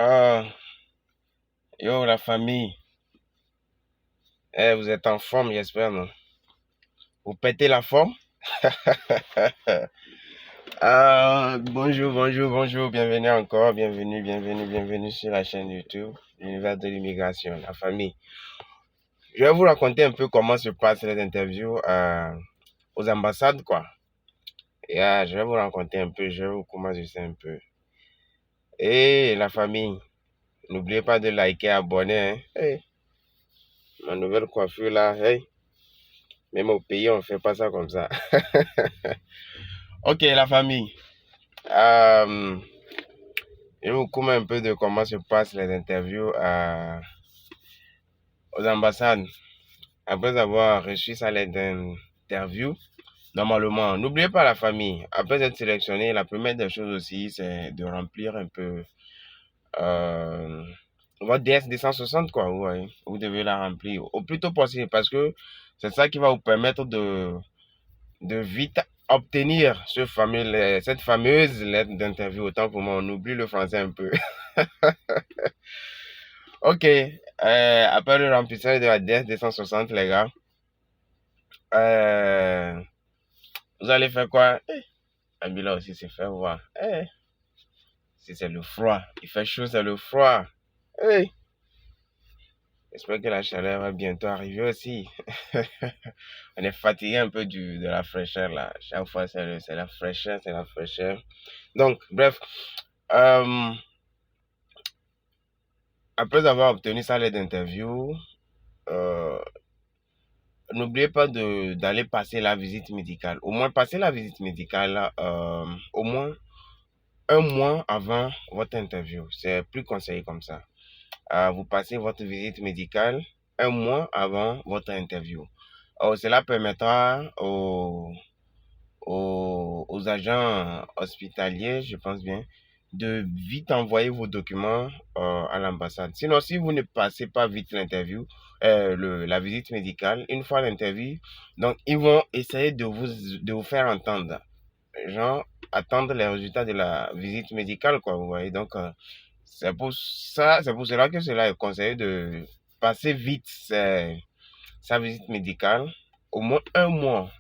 Ah, yo, la famille. Vous êtes en forme, j'espère, non? Vous pétez la forme? Bonjour, bonjour, bonjour. Bienvenue encore. Bienvenue sur la chaîne YouTube, l'univers de l'immigration, la famille. Je vais vous raconter un peu comment se passent les interviews aux ambassades, quoi. Je vais vous raconter un peu, je vais vous commencer un peu. Et la famille, n'oubliez pas de liker, abonner, hein. Hey, ma nouvelle coiffure là, hey. Même au pays, on ne fait pas ça comme ça. Ok, la famille. Je vous commence un peu de comment se passent les interviews aux ambassades. Après avoir reçu sa lettre d'interview, normalement, n'oubliez pas la famille. Après être sélectionné, la première des choses aussi, c'est de remplir un peu euh, votre DS 260, quoi. Ouais. Vous devez la remplir au plus tôt possible parce que c'est ça qui va vous permettre de vite obtenir cette fameuse lettre d'interview. Autant pour moi, on oublie le français un peu. Ok, après le remplissage de la DS 260, les gars, euh, vous allez faire quoi? Abila aussi s'est fait voir. Si c'est le froid, il fait chaud, c'est le froid. Eh, j'espère que la chaleur va bientôt arriver aussi. On est fatigué un peu de la fraîcheur là. Chaque fois, c'est la fraîcheur, c'est la fraîcheur. Donc, bref, euh, après avoir obtenu sa lettre d'interview, euh, n'oubliez pas d'aller passer la visite médicale. Au moins, passer la visite médicale au moins un mois avant votre interview. C'est plus conseillé comme ça. Vous passez votre visite médicale un mois avant votre interview. Cela permettra aux agents hospitaliers, je pense bien, de vite envoyer vos documents à l'ambassade. Sinon, si vous ne passez pas vite l'interview, la visite médicale, une fois l'interview, donc ils vont essayer de vous faire entendre, genre attendre les résultats de la visite médicale, quoi, vous voyez. Donc, c'est pour cela que cela est conseillé de passer vite sa visite médicale, au moins un mois,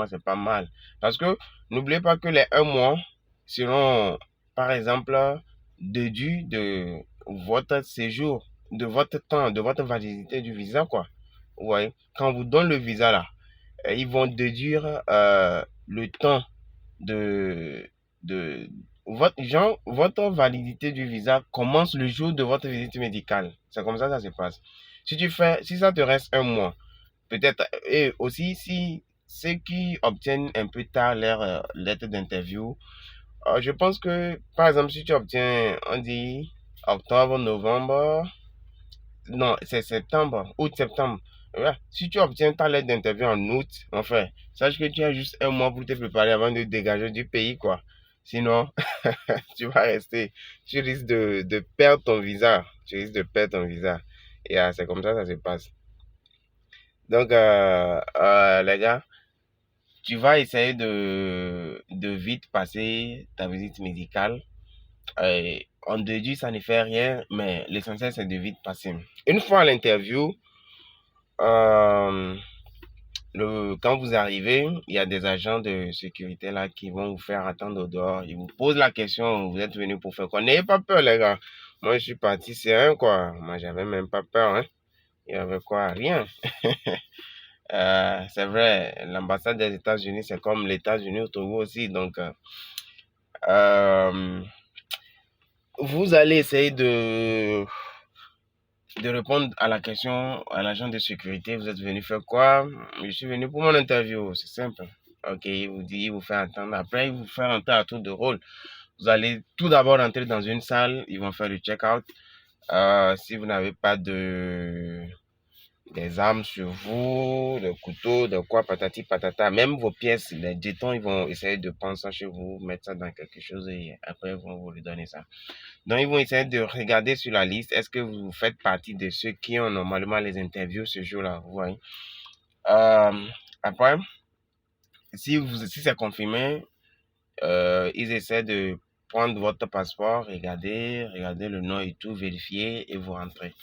c'est pas mal. Parce que n'oubliez pas que les un mois seront, par exemple, déduits de votre séjour, de votre temps, de votre validité du visa, quoi. Ouais. Quand on vous donne le visa là, ils vont déduire le temps de, de votre validité du visa commence le jour de votre visite médicale. C'est comme ça que ça se passe. Si ça te reste un mois, peut-être, et aussi si ceux qui obtiennent un peu tard leur lettre d'interview, je pense que, par exemple, si tu obtiens, on dit, octobre, novembre, non, c'est septembre, août-septembre. Ouais. Si tu obtiens ta lettre d'interview en août, enfin, sache que tu as juste un mois pour te préparer avant de dégager du pays, quoi. Sinon, tu vas rester, tu risques de perdre ton visa. Tu risques de perdre ton visa. Et c'est comme ça que ça se passe. Donc, les gars, tu vas essayer de vite passer ta visite médicale. On déduit, ça ne fait rien, mais l'essentiel, c'est de vite passer. Une fois à l'interview, euh, quand vous arrivez, il y a des agents de sécurité là qui vont vous faire attendre au dehors. Ils vous posent la question, vous êtes venu pour faire quoi? N'ayez pas peur, les gars. Moi, je suis parti, c'est un quoi. Moi, j'avais même pas peur, hein. Il y avait quoi? Rien. C'est vrai, l'ambassade des États-Unis, c'est comme les États-Unis au Togo aussi. Donc, euh, vous allez essayer de répondre à la question à l'agent de sécurité. Vous êtes venu faire quoi? Je suis venu pour mon interview. C'est simple. Ok, il vous dit, il vous fait attendre. Après, il vous fait entrer à tour de rôle. Vous allez tout d'abord entrer dans une salle. Ils vont faire le check-out. Si vous n'avez pas des armes sur vous, des couteaux, de quoi, patati patata, même vos pièces, les jetons, ils vont essayer de prendre ça chez vous, mettre ça dans quelque chose et après, ils vont vous lui donner ça. Donc, ils vont essayer de regarder sur la liste, est-ce que vous faites partie de ceux qui ont normalement les interviews ce jour-là, vous voyez. Après, si c'est confirmé, ils essaient de prendre votre passeport, regarder le nom et tout, vérifier et vous rentrez.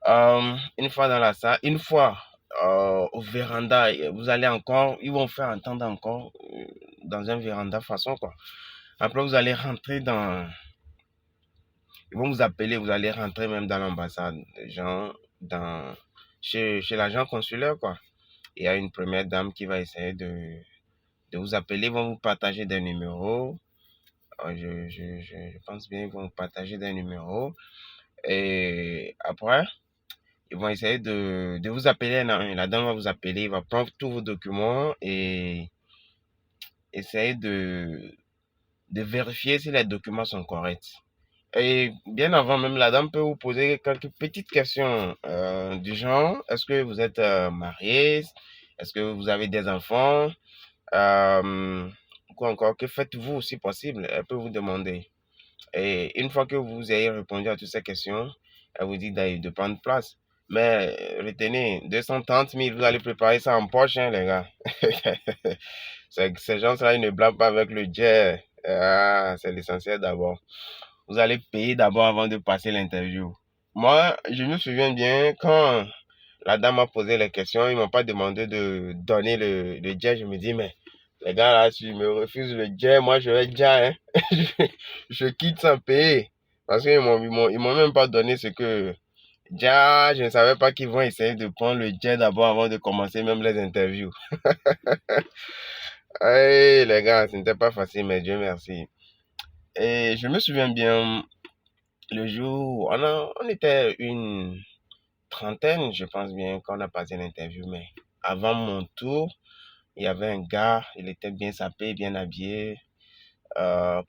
Une fois dans la salle, une fois au véranda, vous allez encore, ils vont faire entendre encore dans un véranda façon quoi. Après, vous allez rentrer dans, ils vont vous appeler, vous allez rentrer même dans l'ambassade, genre chez l'agent consulaire quoi. Il y a une première dame qui va essayer de vous appeler, ils vont vous partager des numéros. Je pense bien, ils vont vous partager des numéros. Et après, ils vont essayer de vous appeler un à un. La dame va vous appeler, il va prendre tous vos documents et essayer de vérifier si les documents sont corrects. Et bien avant même, la dame peut vous poser quelques petites questions du genre, est-ce que vous êtes marié? Est-ce que vous avez des enfants? Quoi encore? Que faites-vous si possible? Elle peut vous demander. Et une fois que vous ayez répondu à toutes ces questions, elle vous dit de prendre place. Mais retenez, 230 000, vous allez préparer ça en poche, hein, les gars. Ces gens-là, ils ne blaguent pas avec le jet. Ah, c'est l'essentiel d'abord. Vous allez payer d'abord avant de passer l'interview. Moi, je me souviens bien quand la dame m'a posé les questions, ils m'ont pas demandé de donner le jet. Je me dis, mais les gars, là, si me refusent le jet, moi, je vais déjà, hein. je quitte sans payer. Parce qu'ils m'ont même pas donné ce que, déjà, je ne savais pas qu'ils vont essayer de prendre le jet d'abord avant de commencer même les interviews. Hey, les gars, ce n'était pas facile, mais Dieu merci. Et je me souviens bien, le jour, on était une trentaine, je pense bien, quand on a passé l'interview, mais avant mon tour, il y avait un gars, il était bien sapé, bien habillé.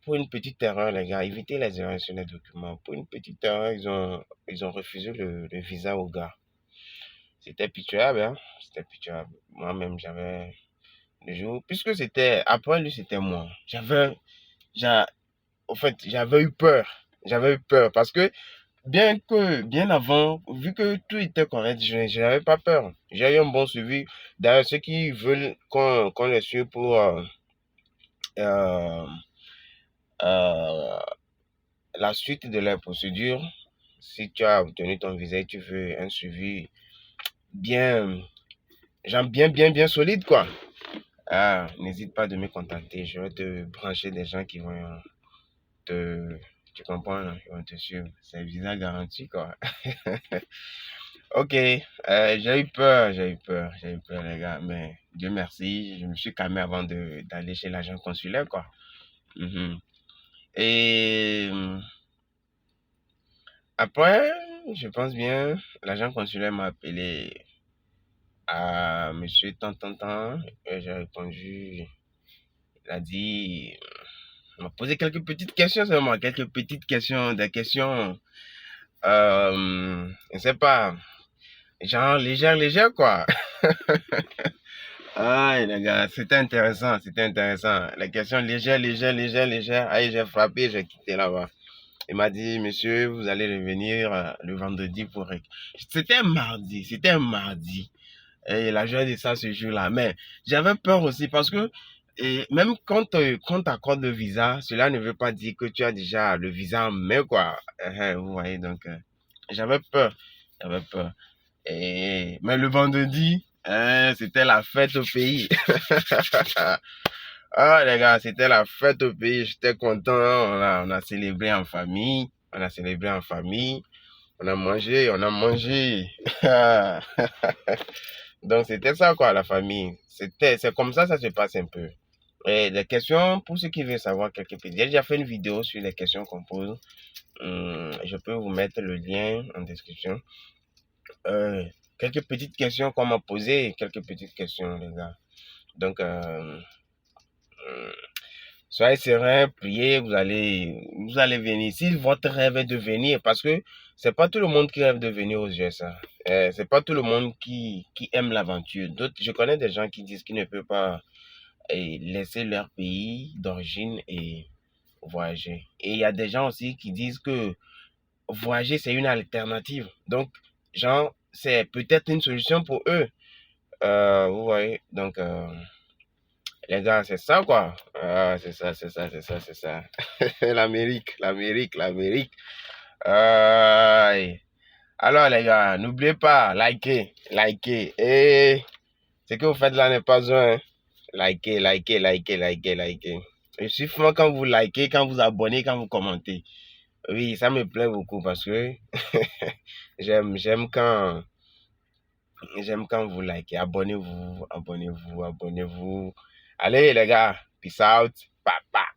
Pour une petite erreur, les gars, évitez les erreurs sur les documents. Pour une petite erreur, ils ont refusé le visa au gars. C'était pitoyable, hein? C'était pitoyable. Moi-même, j'avais le jour, puisque c'était, après lui, c'était moi. J'a- au fait, j'avais eu peur. J'avais eu peur parce que, bien avant, vu que tout était correct, je n'avais pas peur. J'ai eu un bon suivi. D'ailleurs, ceux qui veulent qu'on les suive pour euh, euh, la suite de la procédure, si tu as obtenu ton visa et tu veux un suivi bien, genre bien solide, quoi. Ah, n'hésite pas de me contacter. Je vais te brancher des gens qui vont te, tu comprends, hein, ils vont te suivre. C'est visa garanti, quoi. Ok, j'ai eu peur, les gars, mais Dieu merci, je me suis calmé avant d'aller chez l'agent consulaire, quoi. Mhm. Et après, je pense bien, l'agent consulaire m'a appelé à monsieur tant, et j'ai répondu, il a dit, il m'a posé quelques petites questions seulement, quelques petites questions, des questions, je sais pas, genre légère, quoi. Ah, les gars, c'était intéressant, c'était intéressant. Les questions légères. Allez, j'ai frappé, j'ai quitté là-bas. Il m'a dit, monsieur, vous allez revenir le vendredi pour... C'était un mardi. Et il a joué de ça ce jour-là. Mais j'avais peur aussi parce que même quand tu accordes le visa, cela ne veut pas dire que tu as déjà le visa en main, quoi. Vous voyez, donc j'avais peur. J'avais peur. Mais le vendredi, c'était la fête au pays. Ah, les gars, c'était la fête au pays. J'étais content. On a célébré en famille. On a célébré en famille. On a mangé. Donc, c'était ça, quoi, la famille. C'est comme ça se passe un peu. Et les questions, pour ceux qui veulent savoir quelques petites, j'ai déjà fait une vidéo sur les questions qu'on pose. Je peux vous mettre le lien en description. Euh, Quelques petites questions qu'on m'a posées, quelques petites questions, les gars. Donc, euh, soyez serein, priez, vous allez venir. Si votre rêve est de venir, parce que c'est pas tout le monde qui rêve de venir aux USA. C'est pas tout le monde qui aime l'aventure. D'autres, je connais des gens qui disent qu'ils ne peuvent pas laisser leur pays d'origine et voyager. Et il y a des gens aussi qui disent que voyager, c'est une alternative. Donc, genre, c'est peut-être une solution pour eux. Vous voyez, donc, Les gars, c'est ça quoi. Ah, c'est ça, c'est ça, c'est ça, c'est ça. L'Amérique, l'Amérique, l'Amérique. Aïe. Alors les gars, n'oubliez pas, likez, likez. Et ce que vous faites là n'est pas un. Hein. Likez, likez, likez, likez, likez. Je suis franc quand vous likez, quand vous abonnez, quand vous commentez. Oui, ça me plaît beaucoup parce que j'aime quand vous likez. Abonnez-vous, abonnez-vous, abonnez-vous. Allez les gars, peace out. Papa.